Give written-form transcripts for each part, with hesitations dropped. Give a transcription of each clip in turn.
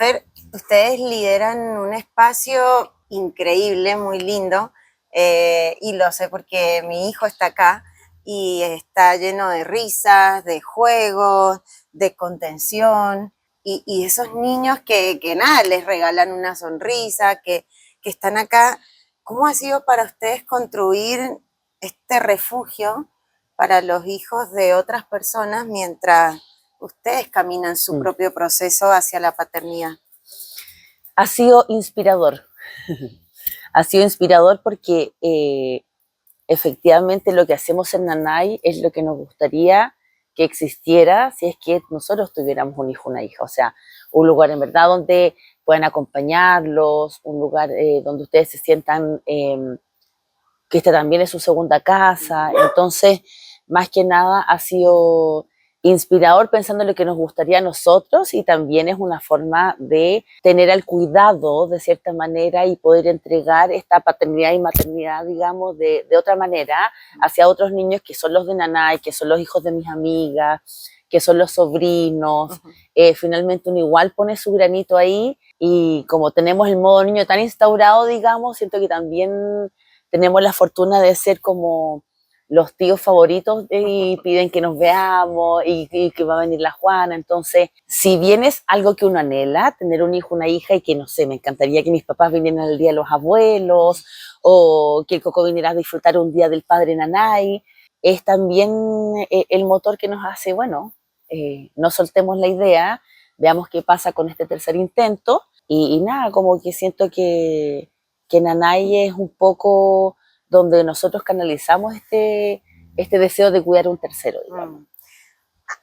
Fer, ustedes lideran un espacio increíble, muy lindo, y lo sé porque mi hijo está acá y está lleno de risas, de juegos, de contención, y esos niños que nada, les regalan una sonrisa, que están acá. ¿Cómo ha sido para ustedes construir este refugio para los hijos de otras personas mientras ustedes caminan su Mm. propio proceso hacia la paternidad? Ha sido inspirador. Ha sido inspirador porque efectivamente lo que hacemos en Nanay es lo que nos gustaría que existiera si es que nosotros tuviéramos un hijo o una hija. O sea, un lugar en verdad donde puedan acompañarlos, un lugar donde ustedes se sientan que esta también es su segunda casa. Entonces, más que nada ha sido inspirador pensando en lo que nos gustaría a nosotros, y también es una forma de tener el cuidado de cierta manera y poder entregar esta paternidad y maternidad, digamos, de otra manera hacia otros niños que son los de Nanay, que son los hijos de mis amigas, que son los sobrinos. Finalmente uno igual pone su granito ahí, y como tenemos el modo niño tan instaurado, digamos, siento que también tenemos la fortuna de ser como los tíos favoritos y piden que nos veamos y que va a venir la Juana. Entonces, si bien es algo que uno anhela, tener un hijo, una hija, y que no sé, me encantaría que mis papás vinieran el día de los abuelos o que el Coco viniera a disfrutar un día del padre Nanay, es también el motor que nos hace, bueno, no soltemos la idea, veamos qué pasa con este tercer intento, y nada, como que siento que Nanay es un poco donde nosotros canalizamos este deseo de cuidar a un tercero, digamos.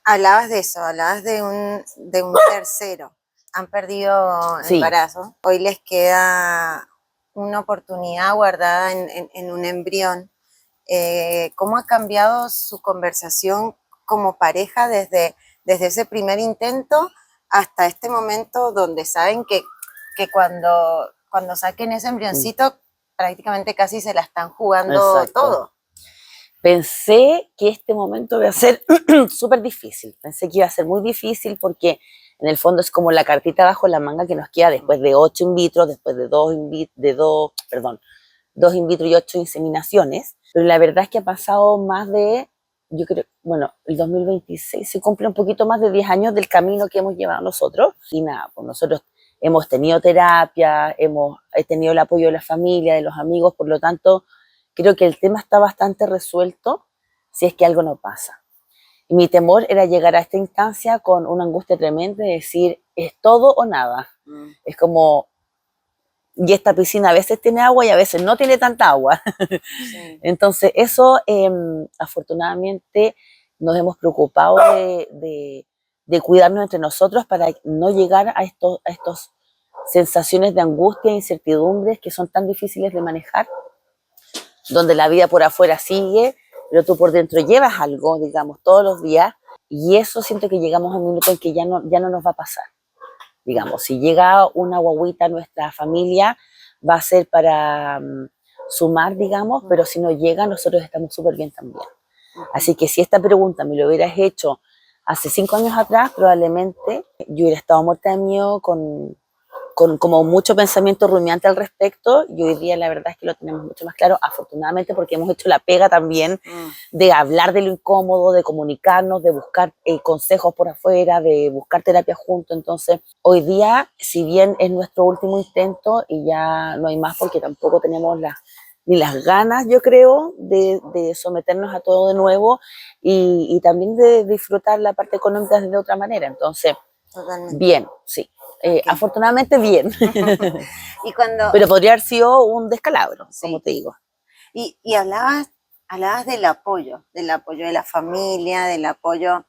Hablabas de eso, hablabas de un tercero. Han perdido Sí. embarazo. Hoy les queda una oportunidad guardada en un embrión. ¿Cómo ha cambiado su conversación como pareja desde ese primer intento hasta este momento donde saben que cuando saquen ese embrioncito prácticamente casi se la están jugando Exacto. todo? Pensé que este momento iba a ser súper difícil, pensé que iba a ser muy difícil porque en el fondo es como la cartita bajo la manga que nos queda después de 8 in vitro, después de dos in vitro y 8 inseminaciones, pero la verdad es que ha pasado más de, yo creo, bueno, el 2026 se cumple un poquito más de 10 años del camino que hemos llevado nosotros, y nada, pues nosotros hemos tenido terapia, he tenido el apoyo de la familia, de los amigos, por lo tanto, creo que el tema está bastante resuelto si es que algo no pasa. Y mi temor era llegar a esta instancia con una angustia tremenda de decir, es todo o nada. Es como, y esta piscina a veces tiene agua y a veces no tiene tanta agua. Sí. Entonces eso, afortunadamente, nos hemos preocupado de cuidarnos entre nosotros para no llegar a estos sensaciones de angustia e incertidumbres que son tan difíciles de manejar, donde la vida por afuera sigue, pero tú por dentro llevas algo, digamos, todos los días, y eso siento que llegamos a un minuto en que ya no nos va a pasar. Digamos, si llega una guaguita a nuestra familia, va a ser para sumar, digamos, pero si no llega, nosotros estamos súper bien también. Así que si esta pregunta me lo hubieras hecho hace 5 años atrás, probablemente yo hubiera estado muerta de miedo con como mucho pensamiento rumiante al respecto, y hoy día la verdad es que lo tenemos mucho más claro, afortunadamente, porque hemos hecho la pega también de hablar de lo incómodo, de comunicarnos, de buscar consejos por afuera, de buscar terapia juntos. Entonces, hoy día, si bien es nuestro último intento y ya no hay más porque tampoco tenemos ni las ganas, yo creo, de someternos a todo de nuevo, y también de disfrutar la parte económica de otra manera. Entonces, Totalmente. bien, sí. Okay. Afortunadamente bien. Y cuando, pero podría haber sido un descalabro, sí, como te digo. Y hablabas del apoyo de la familia, del apoyo,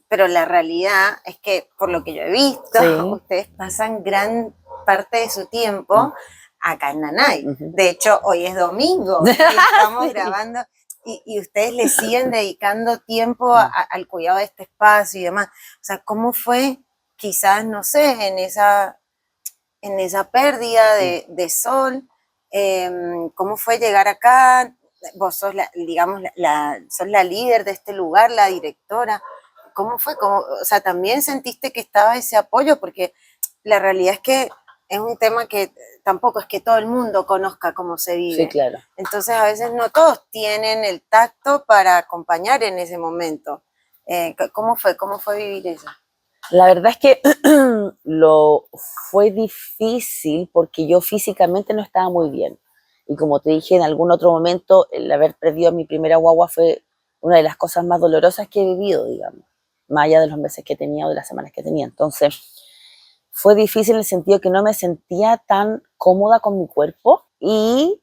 pero la realidad es que, por lo que yo he visto, Sí. ustedes pasan gran parte de su tiempo acá en Nanay. De hecho, hoy es domingo y estamos Sí. grabando, y ustedes le siguen dedicando tiempo al cuidado de este espacio y demás. O sea, ¿cómo fue, quizás, no sé, en esa pérdida de sol? ¿Cómo fue llegar acá? Vos sos digamos, sos la líder de este lugar, la directora. ¿Cómo fue? O sea, ¿también sentiste que estaba ese apoyo? Porque la realidad es que es un tema que tampoco es que todo el mundo conozca cómo se vive. Sí, claro. Entonces a veces no todos tienen el tacto para acompañar en ese momento. ¿Cómo fue vivir eso? La verdad es que fue difícil porque yo físicamente no estaba muy bien. Y como te dije en algún otro momento, el haber perdido a mi primera guagua fue una de las cosas más dolorosas que he vivido, digamos, más allá de los meses que tenía o de las semanas que tenía. Entonces, fue difícil en el sentido que no me sentía tan cómoda con mi cuerpo y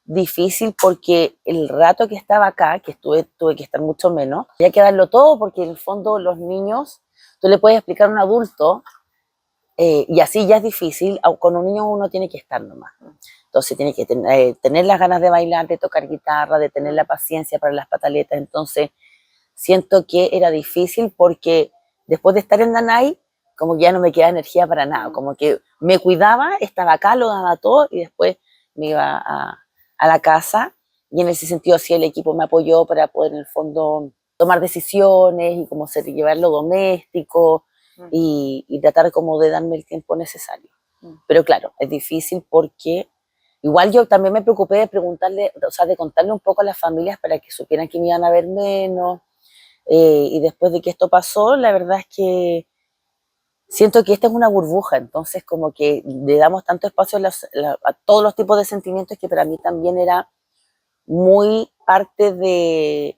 difícil porque el rato que estaba acá, que tuve que estar mucho menos, había que darlo todo porque en el fondo los niños, tú le puedes explicar a un adulto y así ya es difícil, con un niño uno tiene que estar nomás. Entonces tiene que tener las ganas de bailar, de tocar guitarra, de tener la paciencia para las pataletas. Entonces siento que era difícil porque después de estar en Nanay, como que ya no me quedaba energía para nada, como que me cuidaba, estaba acá, lo daba todo y después me iba a la casa y en ese sentido sí el equipo me apoyó para poder en el fondo tomar decisiones y como llevar lo doméstico y tratar como de darme el tiempo necesario. Pero claro, es difícil porque igual yo también me preocupé de preguntarle, o sea, de contarle un poco a las familias para que supieran que me iban a ver menos. Y después de que esto pasó, la verdad es que siento que esta es una burbuja, entonces como que le damos tanto espacio a todos los tipos de sentimientos que para mí también era muy parte de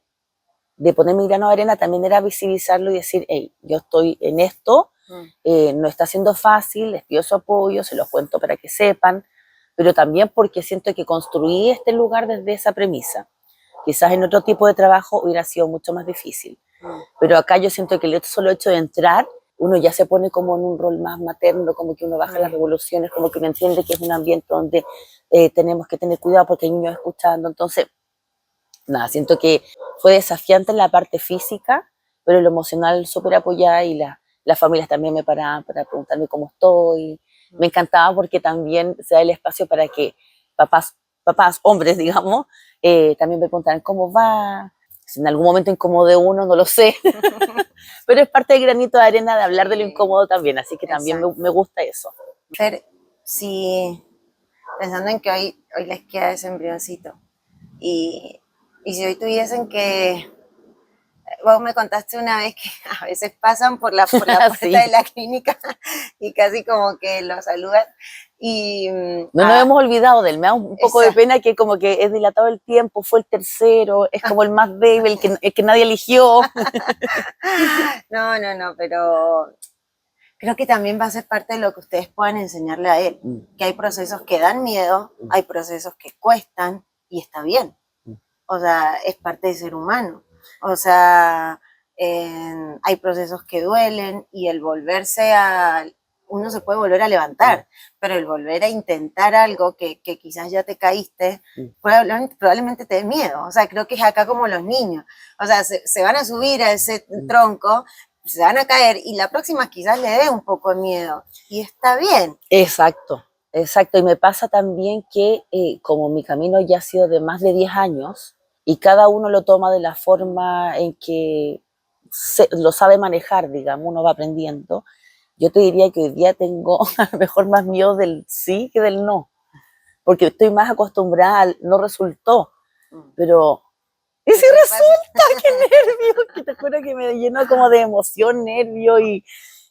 poner mi grano de arena, también era visibilizarlo y decir, hey, yo estoy en esto, no está siendo fácil, les pido su apoyo, se los cuento para que sepan, pero también porque siento que construí este lugar desde esa premisa. Quizás en otro tipo de trabajo hubiera sido mucho más difícil. Pero acá yo siento que el solo hecho de entrar, uno ya se pone como en un rol más materno, como que uno baja las revoluciones, como que uno entiende que es un ambiente donde tenemos que tener cuidado porque hay niños escuchando. Entonces, nada, siento que fue desafiante en la parte física, pero en lo emocional súper apoyada y las familias también me paraban para preguntarme cómo estoy. Me encantaba porque también se da el espacio para que papás, hombres, digamos, también me preguntaran cómo va. Si en algún momento incomodé uno, no lo sé. Pero es parte del granito de arena de hablar de lo incómodo también, así que también me gusta eso. Fer, si pensando en que hoy les queda ese embrioncito y si hoy tuviesen que, vos me contaste una vez que a veces pasan por la puerta Sí. de la clínica y casi como que lo saludan y no nos hemos olvidado de él, me da un poco de pena que como que es dilatado el tiempo, fue el tercero, es como el más débil, el que nadie eligió. No, pero creo que también va a ser parte de lo que ustedes puedan enseñarle a él, que hay procesos que dan miedo, hay procesos que cuestan y está bien. O sea, es parte de ser humano. O sea, hay procesos que duelen y el volverse a... Uno se puede volver a levantar, pero el volver a intentar algo que quizás ya te caíste, probablemente te dé miedo. O sea, creo que es acá como los niños. O sea, se van a subir a ese tronco, se van a caer y la próxima quizás le dé un poco de miedo. Y está bien. Exacto. Y me pasa también que como mi camino ya ha sido de más de 10 años y cada uno lo toma de la forma en que lo sabe manejar, digamos, uno va aprendiendo. Yo te diría que hoy día tengo a lo mejor más miedo del sí que del no, porque estoy más acostumbrada al no resultó, pero ¿y si resulta? ¡Qué nervio! Que te juro que me llenó como de emoción, nervio y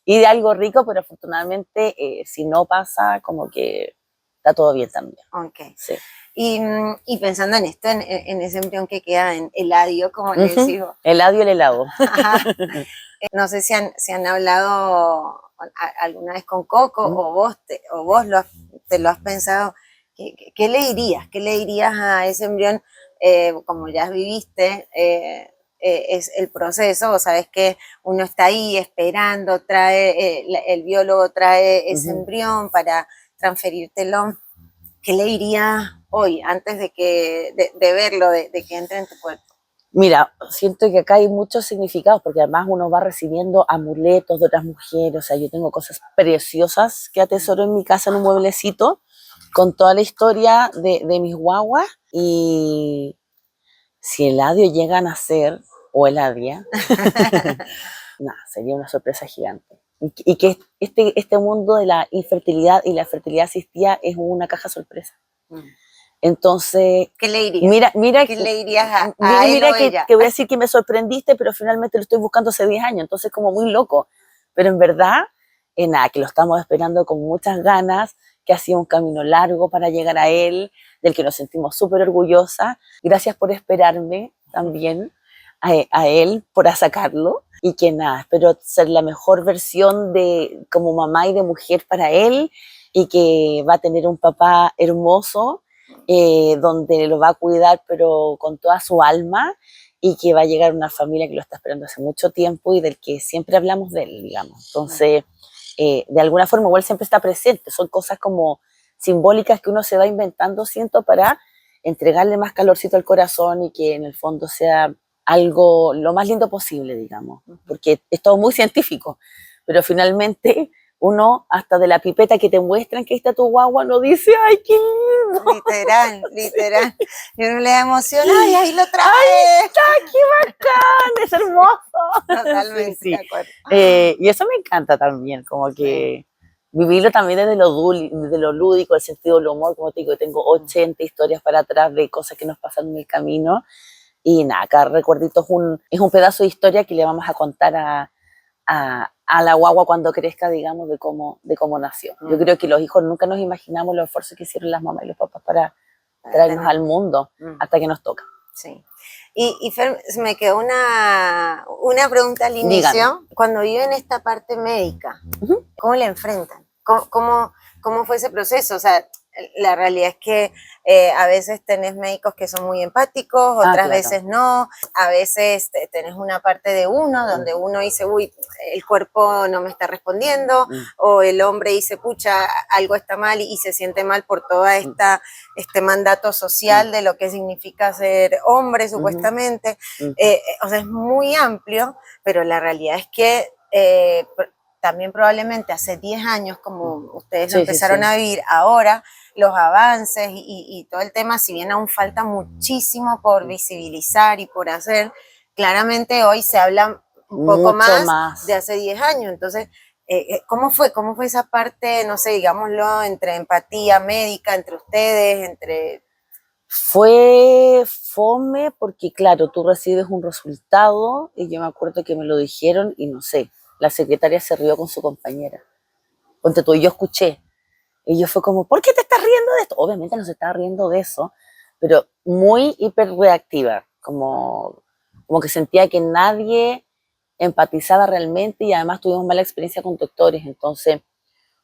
de algo rico, pero afortunadamente si no pasa, como que está todo bien también. Ok. Sí. Y pensando en esto, en ese embrión que queda en Eladio, como le decimos. Eladio el helado. No sé si han hablado alguna vez con Coco o vos te lo has pensado. ¿Qué le dirías? ¿Qué le dirías a ese embrión? Como ya viviste, es el proceso, o sabes que uno está ahí esperando, el biólogo trae ese embrión para transferírtelo. ¿Qué le dirías hoy, antes de verlo, de que entre en tu cuerpo? Mira, siento que acá hay muchos significados, porque además uno va recibiendo amuletos de otras mujeres, o sea, yo tengo cosas preciosas que atesoro en mi casa en un mueblecito, con toda la historia de mis guaguas, y si Eladio llega a nacer, o Eladia, nada, sería una sorpresa gigante. Y que este mundo de la infertilidad y la fertilidad asistida es una caja sorpresa. Entonces, ¿qué le dirías? ¿Qué le dirías a él o ella? Que voy a decir que me sorprendiste, pero finalmente lo estoy buscando hace 10 años, entonces como muy loco. Pero en verdad, nada, que lo estamos esperando con muchas ganas, que ha sido un camino largo para llegar a él, del que nos sentimos súper orgullosas. Gracias por esperarme también a él, por sacarlo. Y que nada, espero ser la mejor versión de como mamá y de mujer para él, y que va a tener un papá hermoso, donde lo va a cuidar pero con toda su alma, y que va a llegar a una familia que lo está esperando hace mucho tiempo y del que siempre hablamos de él, digamos. Entonces, de alguna forma igual siempre está presente, son cosas como simbólicas que uno se va inventando, siento, para entregarle más calorcito al corazón y que en el fondo sea algo lo más lindo posible, digamos, porque es todo muy científico, pero finalmente uno, hasta de la pipeta que te muestran que ahí está tu guagua, no dice, ¡ay, qué lindo! Literal, literal. Y uno le da emoción, ¡ay, ahí lo trae! ¡Ay, está, qué bacán! ¡Es hermoso! Totalmente, sí, de acuerdo. Y eso me encanta también, como que vivirlo también desde lo lúdico, el sentido del humor, como te digo, tengo 80 historias para atrás de cosas que nos pasan en el camino. Y nada, cada recuerdito es un pedazo de historia que le vamos a contar a la guagua cuando crezca, digamos, de cómo nació. Yo creo que los hijos nunca nos imaginamos los esfuerzos que hicieron las mamás y los papás para traernos al mundo hasta que nos toca. Sí. Y Fer, me quedó una pregunta al inicio. Dígame. Cuando viven esta parte médica, ¿cómo la enfrentan? ¿Cómo fue ese proceso? O sea, la realidad es que a veces tenés médicos que son muy empáticos, otras claro. veces no. A veces tenés una parte de uno donde uno dice, uy, el cuerpo no me está respondiendo, o el hombre dice, pucha, algo está mal y se siente mal por toda este mandato social de lo que significa ser hombre, supuestamente. O sea, es muy amplio, pero la realidad es que también probablemente hace 10 años, como ustedes lo empezaron a vivir, ahora los avances y todo el tema, si bien aún falta muchísimo por visibilizar y por hacer, claramente hoy se habla un poco más de hace 10 años. Entonces, ¿cómo fue esa parte, no sé, digámoslo, entre empatía médica, entre ustedes, entre... Fue fome porque, claro, tú recibes un resultado y yo me acuerdo que me lo dijeron y no sé, la secretaria se rió con su compañera. Ponte tú, y yo escuché. Y yo fue como, ¿por qué te estás riendo de esto? Obviamente no se estaba riendo de eso, pero muy hiperreactiva, como que sentía que nadie empatizaba realmente y además tuvimos mala experiencia con doctores. Entonces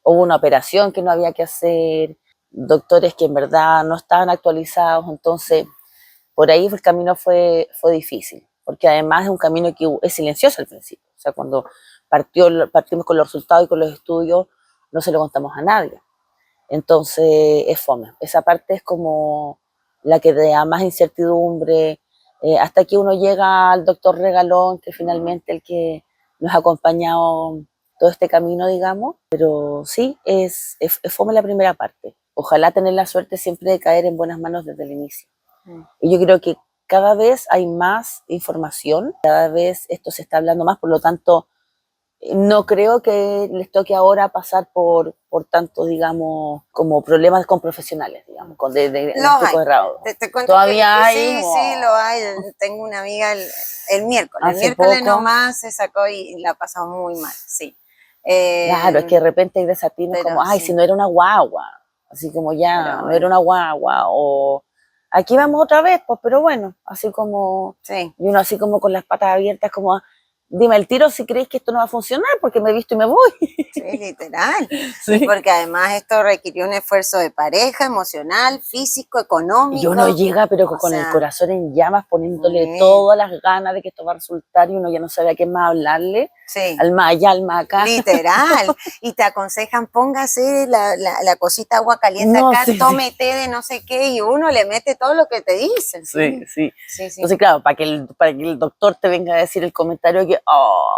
hubo una operación que no había que hacer, doctores que en verdad no estaban actualizados, entonces por ahí el camino fue difícil, porque además es un camino que es silencioso al principio. O sea, cuando partimos con los resultados y con los estudios, no se lo contamos a nadie. Entonces es fome. Esa parte es como la que da más incertidumbre, hasta que uno llega al doctor Regalón, que finalmente el que nos ha acompañado todo este camino, digamos. Pero sí, es fome la primera parte. Ojalá tener la suerte siempre de caer en buenas manos desde el inicio. Y yo creo que cada vez hay más información, cada vez esto se está hablando más, por lo tanto, no creo que les toque ahora pasar por tanto, digamos, como problemas con profesionales, digamos, con de tipo de grado. Te cuento Todavía hay. Sí, lo hay. Tengo una amiga el miércoles. Hace El miércoles poco, nomás se sacó y la ha pasado muy mal, sí. Claro, es que de repente hay desatinos como, ay, si no era una guagua, así como ya, Pero no bueno. era una guagua, o aquí vamos otra vez, pues, pero bueno, así como, Sí. y uno así como con las patas abiertas, como, dime el tiro si crees que esto no va a funcionar, porque me he visto y me voy. Sí, literal. Sí. Porque además esto requirió un esfuerzo de pareja, emocional, físico, económico. Y uno llega, pero con el corazón en llamas, poniéndole todas las ganas de que esto va a resultar, y uno ya no sabe a quién más hablarle. Sí. Al más allá, al más acá. Literal. Y te aconsejan, póngase la cosita agua caliente acá, tome té de no sé qué, y uno le mete todo lo que te dicen. Sí. Entonces, claro, para que el doctor te venga a decir el comentario que,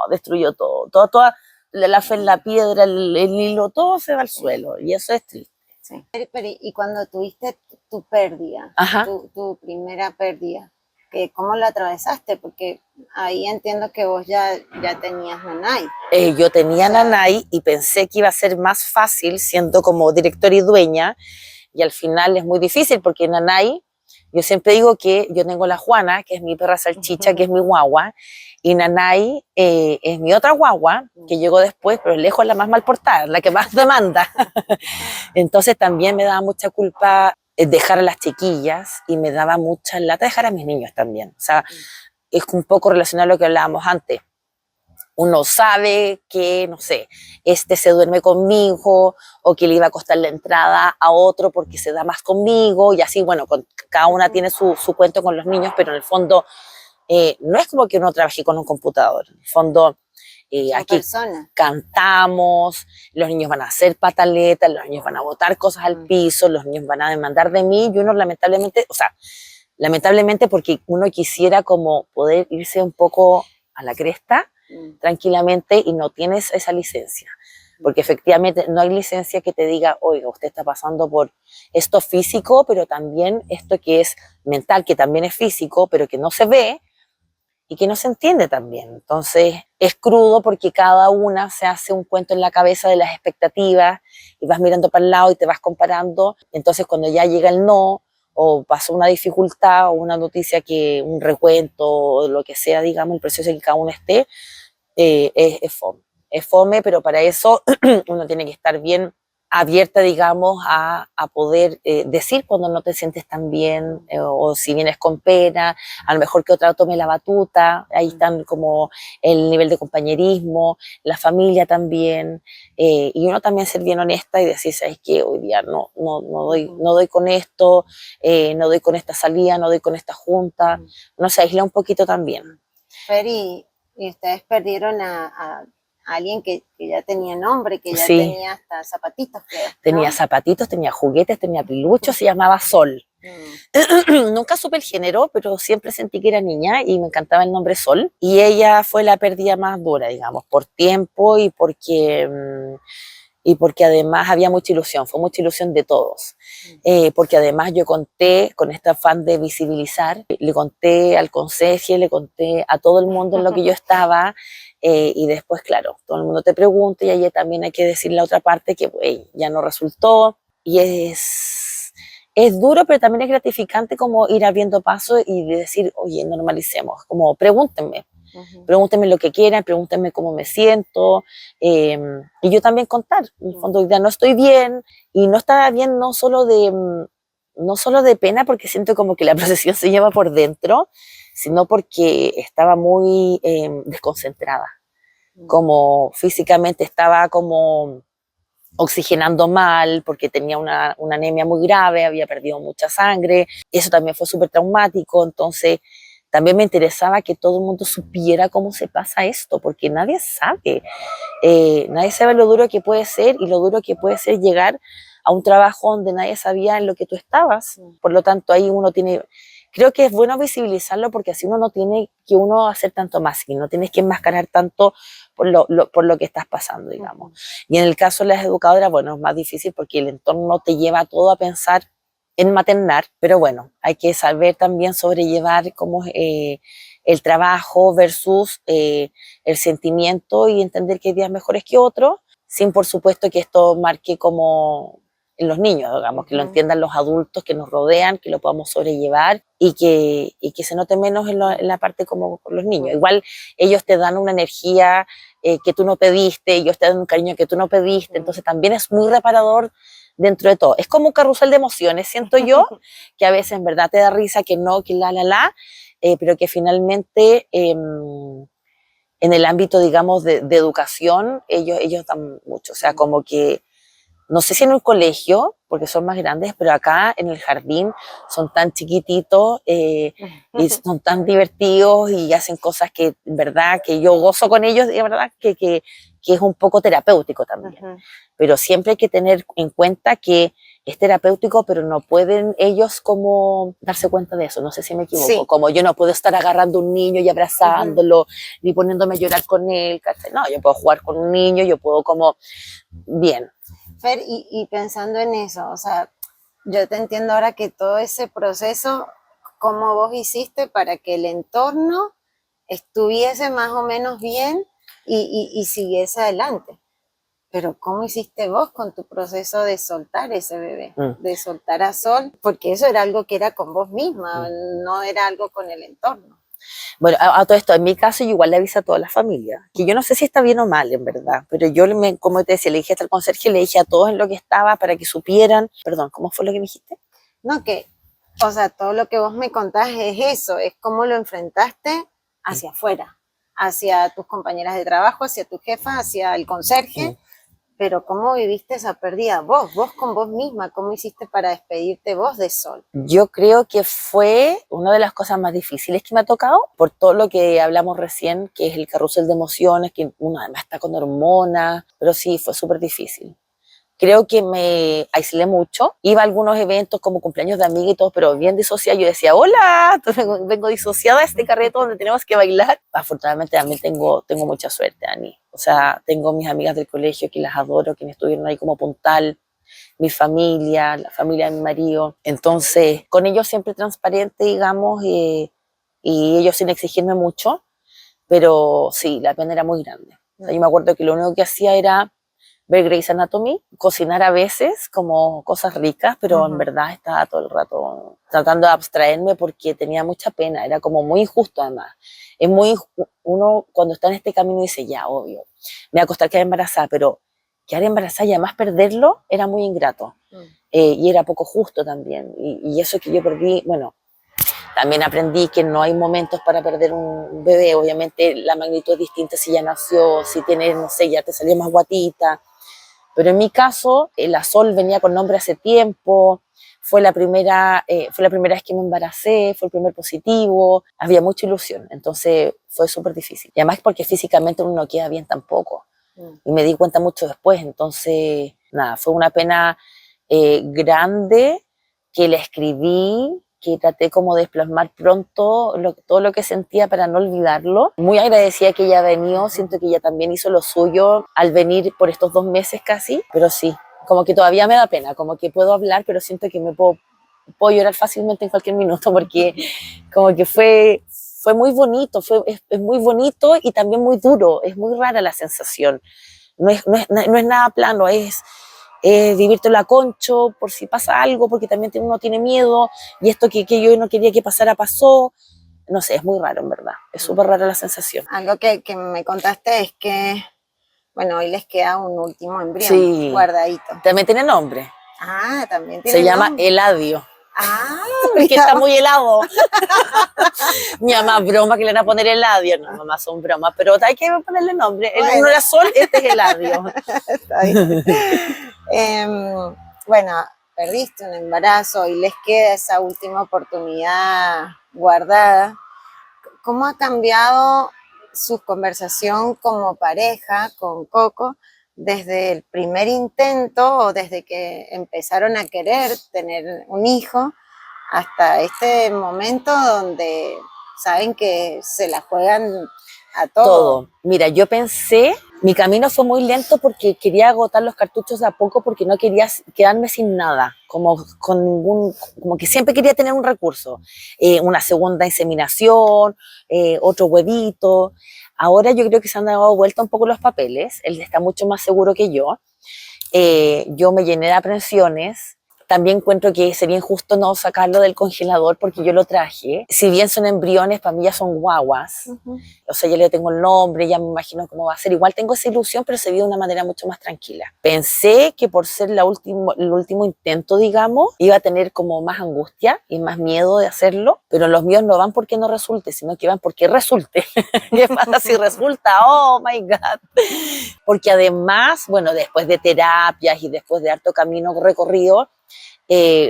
destruyó todo. Toda la fe en la piedra, el hilo, todo se va al suelo. Y eso es triste. Sí. Pero, y cuando tuviste tu pérdida, tu primera pérdida, ¿Cómo lo atravesaste? Porque ahí entiendo que vos ya tenías Nanay. Yo tenía Nanay y pensé que iba a ser más fácil siendo como directora y dueña, y al final es muy difícil porque Nanay, yo siempre digo que yo tengo la Juana, que es mi perra salchicha, que es mi guagua, y Nanay es mi otra guagua, que llegó después, pero lejos la más mal portada, la que más demanda. Entonces también me daba mucha culpa dejar a las chiquillas y me daba mucha lata dejar a mis niños también. O sea, es un poco relacionado a lo que hablábamos antes. Uno sabe que, no sé, este se duerme conmigo o que le iba a costar la entrada a otro porque se da más conmigo y así, bueno, cada una tiene su cuento con los niños, pero en el fondo no es como que uno trabaje con un computador. En el fondo, aquí personas. Cantamos, los niños van a hacer pataletas, los niños van a botar cosas al piso, los niños van a demandar de mí y uno lamentablemente, o sea, lamentablemente porque uno quisiera como poder irse un poco a la cresta tranquilamente y no tienes esa licencia. Porque efectivamente no hay licencia que te diga, oiga, usted está pasando por esto físico, pero también esto que es mental, que también es físico, pero que no se ve y que no se entiende también. Entonces es crudo porque cada una se hace un cuento en la cabeza de las expectativas y vas mirando para el lado y te vas comparando. Entonces cuando ya llega el no, o pasó una dificultad o una noticia que un recuento o lo que sea, digamos, el proceso en que cada uno esté, es fome. Es fome, pero para eso uno tiene que estar bien abierta, digamos, a poder decir cuando no te sientes tan bien o si vienes con pena, a lo mejor que otra tome la batuta, ahí están como el nivel de compañerismo, la familia también, y uno también ser bien honesta y decir, ¿sabes qué? Hoy día no doy con esto, no doy con esta salida, no doy con esta junta, uno se aísla un poquito también. Fer, y ustedes perdieron a alguien que ya tenía nombre, que ya Sí. tenía hasta zapatitos, creo, ¿no? Tenía zapatitos, tenía juguetes, tenía piluchos, se llamaba Sol. Nunca supe el género, pero siempre sentí que era niña y me encantaba el nombre Sol. Y ella fue la pérdida más dura, digamos, por tiempo y porque además había mucha ilusión, fue mucha ilusión de todos. Porque además yo conté, con este afán de visibilizar, le conté al conserje, le conté a todo el mundo en lo que yo estaba, y después, claro, todo el mundo te pregunta y ahí también hay que decir la otra parte que ya no resultó, y es duro, pero también es gratificante como ir abriendo paso y decir, oye, normalicemos, como pregúntenme. Pregúntenme lo que quieran, pregúntenme cómo me siento, y yo también contar. En el fondo, ya no estoy bien, y no estaba bien no solo de pena, porque siento como que la procesión se lleva por dentro, sino porque estaba muy desconcentrada. Como físicamente estaba como oxigenando mal, porque tenía una anemia muy grave, había perdido mucha sangre, eso también fue súper traumático, entonces también me interesaba que todo el mundo supiera cómo se pasa esto, porque nadie sabe lo duro que puede ser y lo duro que puede ser llegar a un trabajo donde nadie sabía en lo que tú estabas. Por lo tanto, ahí uno tiene, creo que es bueno visibilizarlo porque así uno no tiene que uno hacer tanto más y no tienes que enmascarar tanto por lo que estás pasando, digamos. Y en el caso de las educadoras, bueno, es más difícil porque el entorno te lleva todo a pensar en maternar, pero bueno, hay que saber también sobrellevar cómo el trabajo versus el sentimiento y entender que hay días mejores que otros, sin por supuesto que esto marque como en los niños, digamos, que lo entiendan los adultos que nos rodean, que lo podamos sobrellevar y que se note menos en la parte como con los niños. Igual ellos te dan una energía que tú no pediste, ellos te dan un cariño que tú no pediste, entonces también es muy reparador dentro de todo. Es como un carrusel de emociones, siento yo, que a veces en verdad te da risa, que no, que pero que finalmente en el ámbito, digamos, de educación, ellos dan mucho. O sea, como que, no sé si en un colegio, porque son más grandes, pero acá en el jardín son tan chiquititos y son tan divertidos y hacen cosas que, en verdad, que yo gozo con ellos y, en verdad, que es un poco terapéutico también. Pero siempre hay que tener en cuenta que es terapéutico, pero no pueden ellos como darse cuenta de eso, no sé si me equivoco, Sí. como yo no puedo estar agarrando a un niño y abrazándolo, ni poniéndome a llorar con él, ¿cachai? No, yo puedo jugar con un niño, yo puedo como, bien. Fer, y pensando en eso, o sea, yo te entiendo ahora que todo ese proceso cómo vos hiciste para que el entorno estuviese más o menos bien y siguiese adelante. Pero ¿cómo hiciste vos con tu proceso de soltar ese bebé? De soltar a Sol, porque eso era algo que era con vos misma, no era algo con el entorno. Bueno, a todo esto, en mi caso, yo igual le avisé a toda la familia, que yo no sé si está bien o mal, en verdad, pero yo, como te decía, le dije hasta al conserje, le dije a todos en lo que estaba para que supieran. Perdón, ¿cómo fue lo que me dijiste? No, o sea, todo lo que vos me contás es eso, es cómo lo enfrentaste hacia afuera, hacia tus compañeras de trabajo, hacia tu jefa, hacia el conserje. Pero ¿cómo viviste esa pérdida vos con vos misma? ¿Cómo hiciste para despedirte vos de Sol? Yo creo que fue una de las cosas más difíciles que me ha tocado, por todo lo que hablamos recién, que es el carrusel de emociones, que uno además está con hormonas, pero sí, fue súper difícil. Creo que me aislé mucho, iba a algunos eventos como cumpleaños de amigos y todo, pero bien disociada. Yo decía, hola, vengo disociada a este carreto donde tenemos que bailar. Afortunadamente también tengo mucha suerte, Ani. O sea, tengo mis amigas del colegio que las adoro, quienes estuvieron ahí como puntal, mi familia, la familia de mi marido. Entonces, con ellos siempre transparente, digamos, y ellos sin exigirme mucho, pero sí, la pena era muy grande. O sea, yo me acuerdo que lo único que hacía era ver Grey's Anatomy, cocinar a veces como cosas ricas, pero en verdad estaba todo el rato tratando de abstraerme porque tenía mucha pena, era como muy injusto además. Es muy, uno cuando está en este camino dice, ya, obvio, me va a costar quedar embarazada, pero quedar embarazada y además perderlo era muy ingrato. Y era poco justo también. Y eso que yo perdí, bueno, también aprendí que no hay momentos para perder un bebé, obviamente la magnitud es distinta si ya nació, si tienes, no sé, ya te salió más guatita. Pero en mi caso, la Sol venía con nombre hace tiempo, fue la primera vez que me embaracé, fue el primer positivo, había mucha ilusión, entonces fue súper difícil. Y además porque físicamente uno no queda bien tampoco. Y me di cuenta mucho después, entonces, nada, fue una pena grande que la escribí, que traté como de plasmar pronto todo lo que sentía para no olvidarlo. Muy agradecida que ella ha venido, siento que ella también hizo lo suyo al venir por estos 2 meses casi, pero sí, como que todavía me da pena, como que puedo hablar, pero siento que puedo llorar fácilmente en cualquier minuto porque como que fue muy bonito, es muy bonito y también muy duro, es muy rara la sensación, no es nada plano, es vivírtelo a concho por si pasa algo, porque también uno tiene miedo, y esto que yo no quería que pasara pasó. No sé, es muy raro en verdad, es súper rara la sensación. Algo que me contaste es que, bueno, hoy les queda un último embrión, sí, guardadito. También tiene nombre. Ah, también tiene Se llama nombre. Eladio. Ah, porque está muy helado. Mi mamá, broma que le van a poner Eladio. No, mamá, son bromas, pero hay que ponerle nombre. Bueno. El uno era Sol, este es Eladio. Está bien. Bueno, perdiste un embarazo y les queda esa última oportunidad guardada. ¿Cómo ha cambiado su conversación como pareja con Coco desde el primer intento o desde que empezaron a querer tener un hijo hasta este momento donde saben que se la juegan a todo? Mira, yo pensé, mi camino fue muy lento porque quería agotar los cartuchos de a poco porque no quería quedarme sin nada, como que siempre quería tener un recurso, una segunda inseminación, otro huevito. Ahora yo creo que se han dado vuelta un poco los papeles, él está mucho más seguro que yo. Yo me llené de aprensiones. También encuentro que sería injusto no sacarlo del congelador porque yo lo traje. Si bien son embriones, para mí ya son guaguas. O sea, ya le tengo el nombre, ya me imagino cómo va a ser. Igual tengo esa ilusión, pero se vive de una manera mucho más tranquila. Pensé que por ser el último intento, digamos, iba a tener como más angustia y más miedo de hacerlo, pero los míos no van porque no resulte, sino que van porque resulte. ¿Qué pasa si resulta? Oh, my God. Porque además, bueno, después de terapias y después de harto camino recorrido,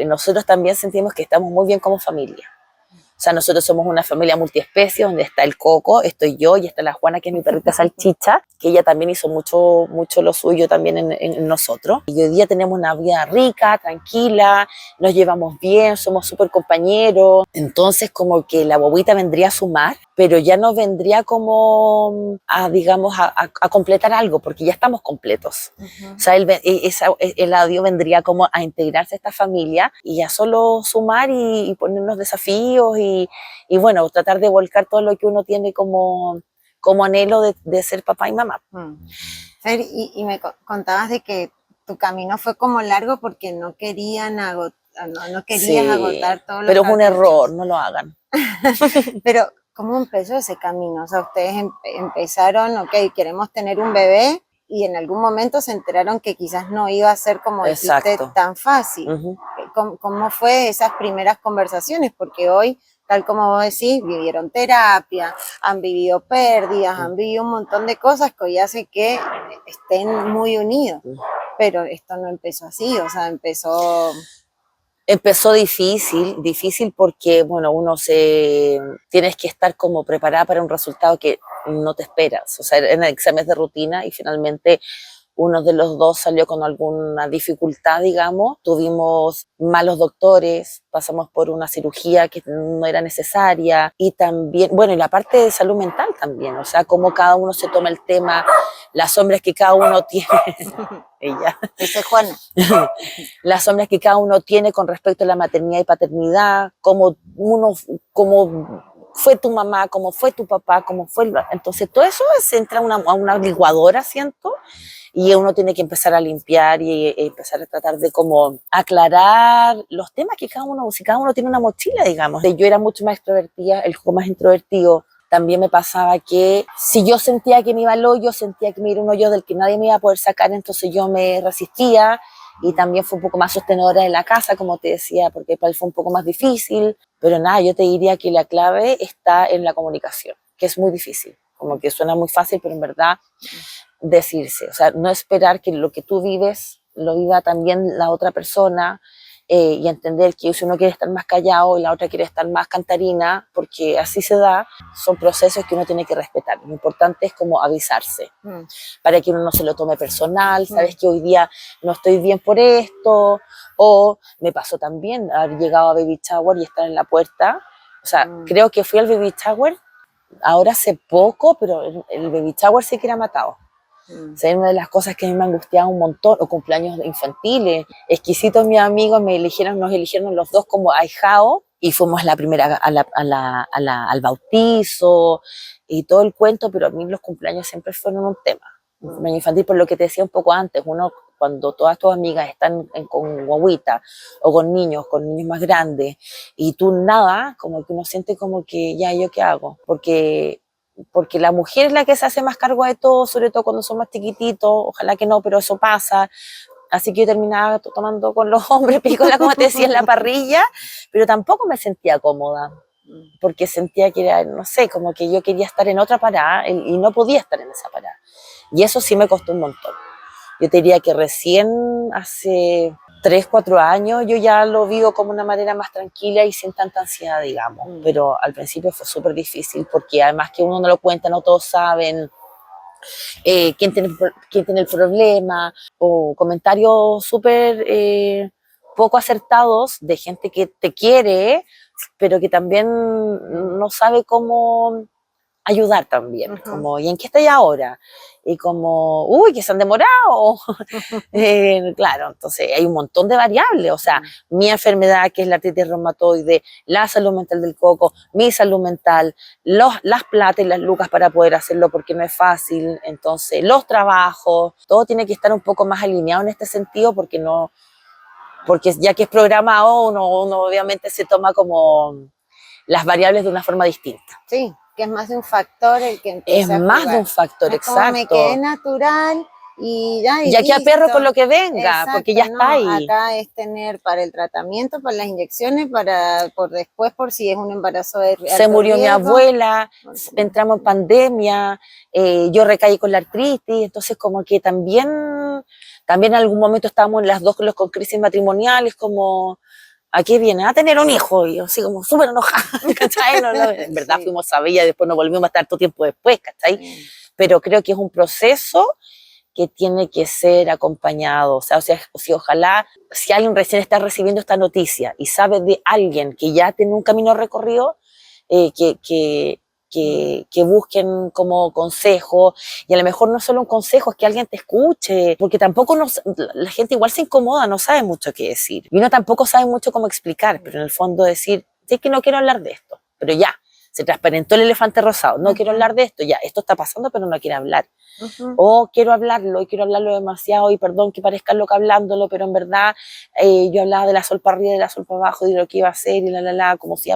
nosotros también sentimos que estamos muy bien como familia. O sea, nosotros somos una familia multiespecie donde está el Coco, estoy yo y está la Juana, que es mi perrita salchicha, que ella también hizo mucho lo suyo también en nosotros. Y hoy día tenemos una vida rica, tranquila, nos llevamos bien, somos súper compañeros. Entonces como que la bobita vendría a sumar, pero ya no vendría como a, digamos, a completar algo, porque ya estamos completos. O sea, el adiós vendría como a integrarse a esta familia y a solo sumar y ponernos desafíos y bueno, tratar de volcar todo lo que uno tiene como anhelo de ser papá y mamá. Fer, y me contabas de que tu camino fue como largo porque no querían no querías agotar todo lo pero que es un error, no lo hagan. Pero, ¿cómo empezó ese camino? O sea, ustedes empezaron, ok, queremos tener un bebé, y en algún momento se enteraron que quizás no iba a ser, como dijiste, tan fácil. ¿Cómo fue esas primeras conversaciones? Porque hoy, tal como vos decís, vivieron terapia, han vivido pérdidas, han vivido un montón de cosas que hoy hace que estén muy unidos. Pero esto no empezó así, o sea, Empezó difícil porque, bueno, tienes que estar como preparada para un resultado que no te esperas. O sea, en exámenes de rutina y finalmente uno de los dos salió con alguna dificultad, digamos. Tuvimos malos doctores, pasamos por una cirugía que no era necesaria y también, bueno, y la parte de salud mental también, o sea, cómo cada uno se toma el tema, las sombras que cada uno tiene. Ella. Esa es Juana. Las sombras que cada uno tiene con respecto a la maternidad y paternidad, cómo fue tu mamá, cómo fue tu papá, entonces todo eso se entra a una licuadora, siento, y uno tiene que empezar a limpiar y empezar a tratar de como aclarar los temas que si cada uno tiene una mochila, digamos. Yo era mucho más extrovertida, el juego más introvertido. También me pasaba que si yo sentía que me iba al hoyo, sentía que me iba un hoyo del que nadie me iba a poder sacar, entonces yo me resistía y también fue un poco más sostenedora de la casa, como te decía, porque para él fue un poco más difícil. Pero nada, yo te diría que la clave está en la comunicación, que es muy difícil, como que suena muy fácil, pero en verdad decirse, o sea, no esperar que lo que tú vives lo viva también la otra persona, y entender que si uno quiere estar más callado y la otra quiere estar más cantarina, porque así se da, son procesos que uno tiene que respetar. Lo importante es como avisarse, para que uno no se lo tome personal, sabes que hoy día no estoy bien por esto, o me pasó también haber llegado a baby shower y estar en la puerta, o sea, creo que fui al baby shower ahora hace poco, pero el baby shower sí que era matado. O sea, una de las cosas que a mí me angustiaba un montón, o cumpleaños infantiles, exquisitos mis amigos, nos eligieron los dos como ahijados, y fuimos la primera al bautizo, y todo el cuento, pero a mí los cumpleaños siempre fueron un tema. Un cumpleaños infantil, por lo que te decía un poco antes, uno cuando todas tus amigas están con guaguita, o con niños más grandes, y tú nada, como que uno siente como que, ya, ¿yo qué hago? Porque la mujer es la que se hace más cargo de todo, sobre todo cuando son más chiquititos, ojalá que no, pero eso pasa. Así que yo terminaba tomando con los hombres pícola, como te decía, en la parrilla, pero tampoco me sentía cómoda, porque sentía que era, no sé, como que yo quería estar en otra parada y no podía estar en esa parada. Y eso sí me costó un montón. Yo te diría que recién hace 3, 4 años yo ya lo vivo como una manera más tranquila y sin tanta ansiedad, digamos. Pero al principio fue súper difícil porque además que uno no lo cuenta, no todos saben quién tiene el problema, o comentarios súper poco acertados de gente que te quiere, pero que también no sabe cómo ayudar también, como, ¿y en qué estáis ahora? Y como, uy, que se han demorado. Claro, entonces hay un montón de variables, o sea, mi enfermedad, que es la artritis reumatoide, la salud mental del coco, mi salud mental, las plata y las lucas para poder hacerlo, porque no es fácil, entonces los trabajos, todo tiene que estar un poco más alineado en este sentido, porque ya que es programado, uno obviamente se toma como las variables de una forma distinta. Sí, que es más de un factor el que empieza a jugar. Es más de un factor, no es exacto. Como me quedé natural y ya. Y aquí a perro con lo que venga, exacto, porque ya está ahí. Acá es tener para el tratamiento, para las inyecciones, por después, por si es un embarazo de alto Se murió riesgo. mi abuela, entramos en pandemia, yo recaí con la artritis, entonces como que también en algún momento estábamos las dos con crisis matrimoniales, como, ¿a qué viene? A tener un hijo, y yo así como súper enojada, ¿cachai? En verdad sí. Fuimos a Villa y después nos volvimos a estar todo tiempo después, ¿cachai? Sí. Pero creo que es un proceso que tiene que ser acompañado, o sea, ojalá, si alguien recién está recibiendo esta noticia y sabe de alguien que ya tiene un camino recorrido, que que busquen como consejo, y a lo mejor no es solo un consejo, es que alguien te escuche, porque tampoco la gente igual se incomoda, no sabe mucho qué decir, y uno tampoco sabe mucho cómo explicar, pero en el fondo decir, sí, que no quiero hablar de esto, pero ya, se transparentó el elefante rosado, no quiero hablar de esto, ya, esto está pasando, pero no quiero hablar. O quiero hablarlo, y quiero hablarlo demasiado, y perdón que parezca loca hablándolo, pero en verdad yo hablaba de la sol para arriba, de la sol para abajo, de lo que iba a hacer, y como si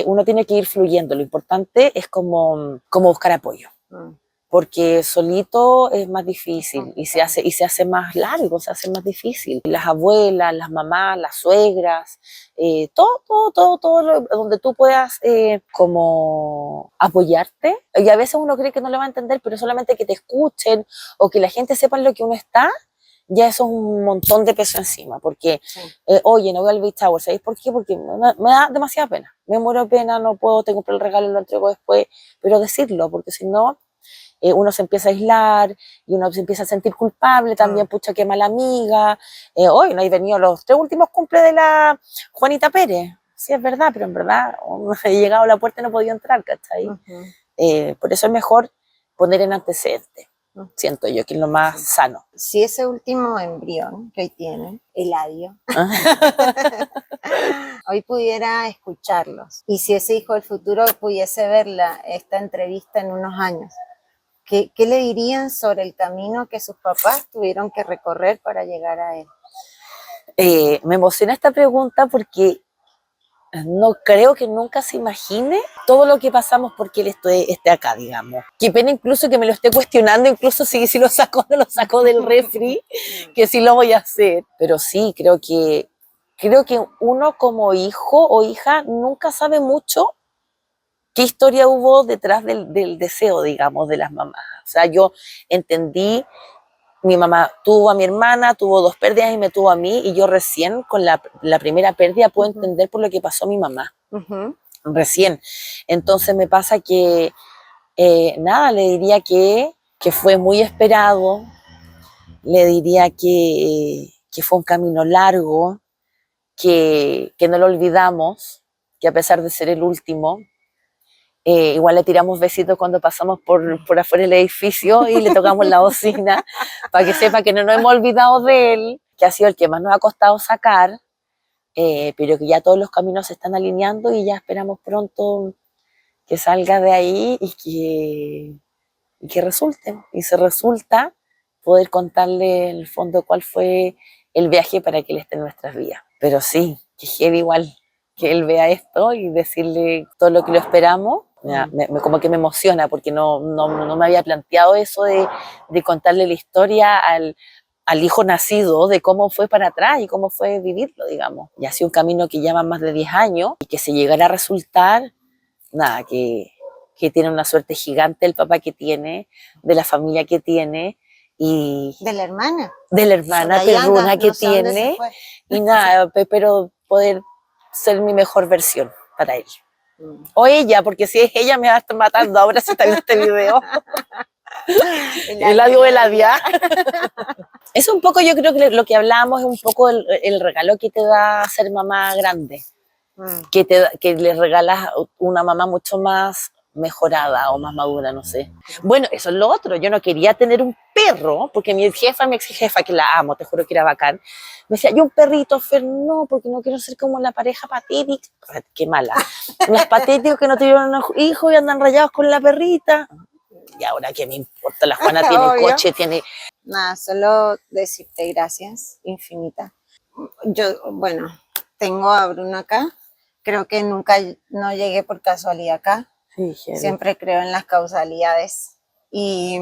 uno tiene que ir fluyendo. Lo importante es como buscar apoyo. Porque solito es más difícil y se hace más largo, se hace más difícil. Las abuelas, las mamás, las suegras, todo donde tú puedas como apoyarte. Y a veces uno cree que no le va a entender, pero solamente que te escuchen o que la gente sepa en lo que uno está, ya eso es un montón de peso encima. Porque, oye, no voy al beach hour, ¿sabéis por qué? Porque me da demasiada pena. Me muero de pena, no puedo, te compro el regalo y lo entrego después, pero decirlo, porque si no, uno se empieza a aislar y uno se empieza a sentir culpable también, pucha, qué mala amiga. Hoy no hay venido los 3 últimos cumples de la Juanita Pérez. Sí, es verdad, pero en verdad he llegado a la puerta y no he podido entrar, ¿cachai? Por eso es mejor poner en antecedente, siento yo, que es lo más sano. Si ese último embrión que hoy tiene, Eladio, hoy pudiera escucharlos, y si ese hijo del futuro pudiese ver esta entrevista en unos años, ¿qué le dirían sobre el camino que sus papás tuvieron que recorrer para llegar a él? Me emociona esta pregunta porque no creo que nunca se imagine todo lo que pasamos porque él esté acá, digamos. Qué pena incluso que me lo esté cuestionando, incluso si lo saco, no lo saco del refri, que sí lo voy a hacer. Pero sí, creo que uno como hijo o hija nunca sabe mucho qué historia hubo detrás del deseo, digamos, de las mamás. O sea, yo entendí, mi mamá tuvo a mi hermana, tuvo 2 pérdidas y me tuvo a mí, y yo recién con la primera pérdida puedo entender por lo que pasó a mi mamá. Recién. Entonces me pasa que, nada, le diría que fue muy esperado, le diría que fue un camino largo, que no lo olvidamos, que a pesar de ser el último, igual le tiramos besitos cuando pasamos por afuera del edificio y le tocamos la bocina para que sepa que no nos hemos olvidado de él, que ha sido el que más nos ha costado sacar, pero que ya todos los caminos se están alineando y ya esperamos pronto que salga de ahí y que resulte. Y se resulta poder contarle en el fondo cuál fue el viaje para que él esté en nuestras vidas. Pero sí, que heavy igual que él vea esto y decirle todo lo que lo esperamos. Como que me emociona porque no me había planteado eso de contarle la historia al hijo nacido, de cómo fue para atrás y cómo fue vivirlo, digamos. Y ha sido un camino que lleva más de 10 años y que se llegará a resultar, nada, que tiene una suerte gigante el papá que tiene, de la familia que tiene y de la hermana perruna que tiene, y nada, pero poder ser mi mejor versión para él. O ella, porque si es ella me va a estar matando ahora si está viendo este video. Eladio Eladia. Es un poco, yo creo que lo que hablábamos es un poco el regalo que te da ser mamá grande. Que le regalas una mamá mucho más mejorada o más madura, no sé. Bueno, eso es lo otro. Yo no quería tener un perro, porque mi ex jefa, que la amo, te juro que era bacán, me decía, yo un perrito, Fer, no, porque no quiero ser como la pareja patética. Qué mala. Los patéticos que no tuvieron hijos y andan rayados con la perrita. Y ahora, ¿qué me importa? La Juana tiene coche, tiene... Nada, solo decirte gracias, infinita. Yo, bueno, tengo a Bruno acá. Creo que nunca no llegué por casualidad acá. Sí, siempre creo en las causalidades. Y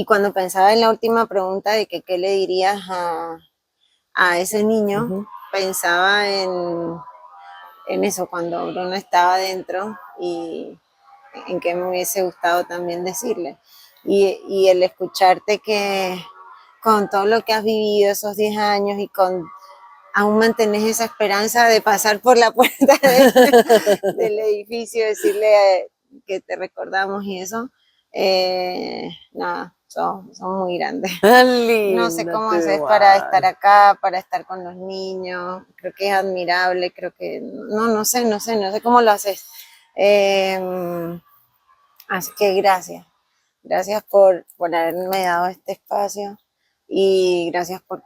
cuando pensaba en la última pregunta de que qué le dirías a ese niño, pensaba en eso, cuando Bruno estaba adentro, y en qué me hubiese gustado también decirle. Y el escucharte que con todo lo que has vivido esos 10 años y aún mantenés esa esperanza de pasar por la puerta del edificio, decirle que te recordamos y eso, nada, son muy grandes. Linda, no sé cómo haces para estar acá, para estar con los niños, creo que es admirable, creo que, no sé cómo lo haces. Así que gracias por haberme dado este espacio y gracias por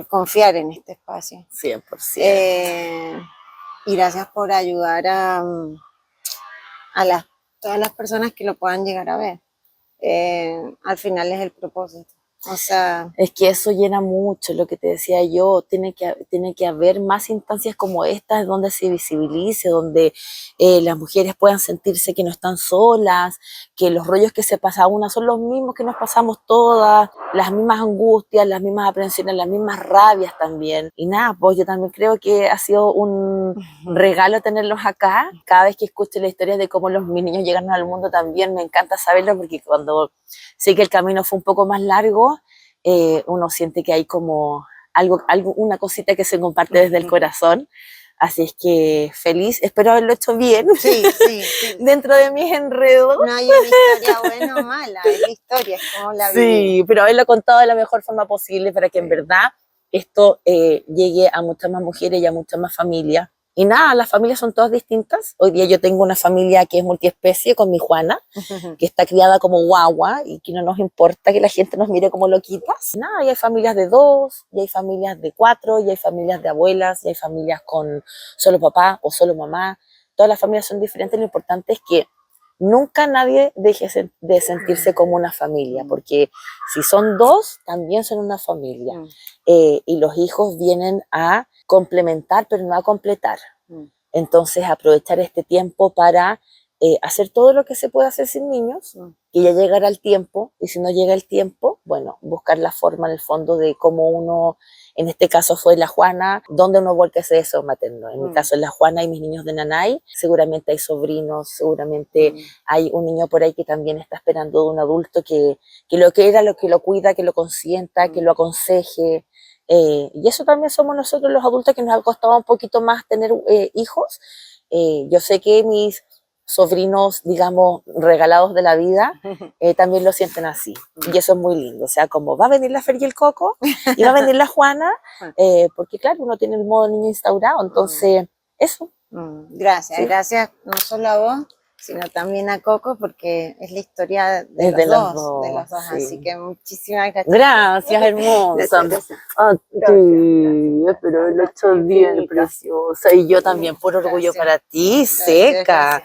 confiar en este espacio. 100%. Y gracias por ayudar a todas las personas que lo puedan llegar a ver. Al final es el propósito. O sea, Es que eso llena mucho, lo que te decía yo, tiene que haber más instancias como estas donde se visibilice, donde las mujeres puedan sentirse que no están solas, que los rollos que se pasa una son los mismos que nos pasamos todas, las mismas angustias, las mismas aprensiones, las mismas rabias también. Y nada, pues yo también creo que ha sido un regalo tenerlos acá. Cada vez que escucho la historia de cómo mis niños llegaron al mundo también me encanta saberlo, porque cuando sé que el camino fue un poco más largo, uno siente que hay como una cosita que se comparte desde el corazón. Así es que feliz, espero haberlo hecho bien. Sí. Dentro de mis enredos. No hay una historia buena o mala, es la historia, es como la vida. Sí, pero haberlo contado de la mejor forma posible para que en verdad esto llegue a muchas más mujeres y a muchas más familias. Y nada, las familias son todas distintas. Hoy día yo tengo una familia que es multiespecie con mi Juana, que está criada como guagua y que no nos importa que la gente nos mire como loquitas. Nada, y hay familias de 2, y hay familias de 4, y hay familias de abuelas, y hay familias con solo papá o solo mamá. Todas las familias son diferentes. Lo importante es que nunca nadie deje de sentirse como una familia, porque si son 2, también son una familia. Y los hijos vienen a complementar, pero no a completar. Entonces, aprovechar este tiempo para hacer todo lo que se puede hacer sin niños, que ya llegará el tiempo, y si no llega el tiempo, bueno, buscar la forma en el fondo de cómo uno, en este caso fue la Juana, donde uno vuelve ese deseo materno. En mi caso es la Juana y mis niños de Nanay, seguramente hay sobrinos, seguramente hay un niño por ahí que también está esperando de un adulto que lo quiera, que lo cuida, que lo consienta, que lo aconseje. Y eso también somos nosotros los adultos, que nos ha costado un poquito más tener hijos. Yo sé que mis sobrinos, digamos, regalados de la vida, también lo sienten así. Y eso es muy lindo. O sea, como va a venir la Fer y el Coco, y va a venir la Juana, porque claro, uno tiene el modo niño instaurado. Entonces, eso. Gracias no solo a vos, sino también a Coco, porque es la historia de los dos, sí. Así que muchísimas gracias. Gracias, hermosa. A ti, espero lo hecho bien, preciosa. Y yo también, por orgullo para ti, seca.